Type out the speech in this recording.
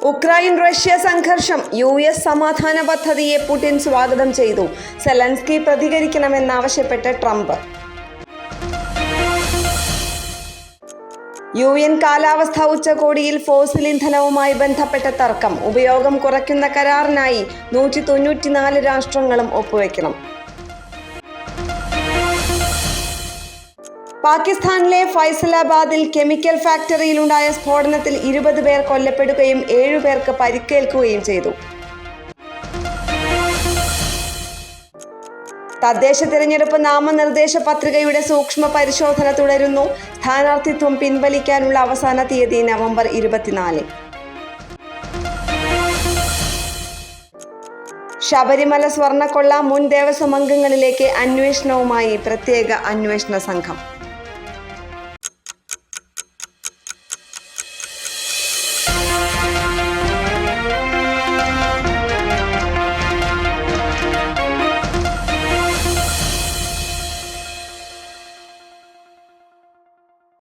Ukraine Russia സംഘർഷം US സമാധാന പദ്ധതിയെ പുടിൻ സ്വാഗതം ചെയ്തു. Zelensky പ്രതികരിക്കണമെന്നാവശ്യപ്പെട്ട് Trump. UN കാലാവസ്ഥാ ഉച്ചകോടിയിൽ ഫോസിൽ ഇന്ധനവുമായി ബന്ധപ്പെട്ട തർക്കം. ഉപയോഗം കുറയ്ക്കുന്ന കരാറിനായി 194 രാഷ്ട്രങ്ങളും ഒപ്പുവെക്കണം. പാകിസ്ഥാനിലെ ഫൈസലാബാദിൽ കെമിക്കൽ ഫാക്ടറിയിലുണ്ടായ സ്ഫോടനത്തിൽ 20 പേർ കൊല്ലപ്പെടുകയും 7 പേർക്ക് പരിക്കേൽക്കുകയും ചെയ്തു. തദ്ദേശ തിരഞ്ഞെടുപ്പ് നാമനിർദ്ദേശ പത്രികയുടെ സൂക്ഷ്മ പരിശോധന തുടരുന്നു. സ്ഥാനാർത്ഥിത്വം പിൻവലിക്കാനുള്ള അവസാന തീയതി നവംബർ 24. ശബരിമല സ്വർണ്ണക്കൊള്ള മുൻ ദേവസ്വം അംഗങ്ങളിലേക്ക് അന്വേഷണവുമായി പ്രത്യേക അന്വേഷണ സംഘം.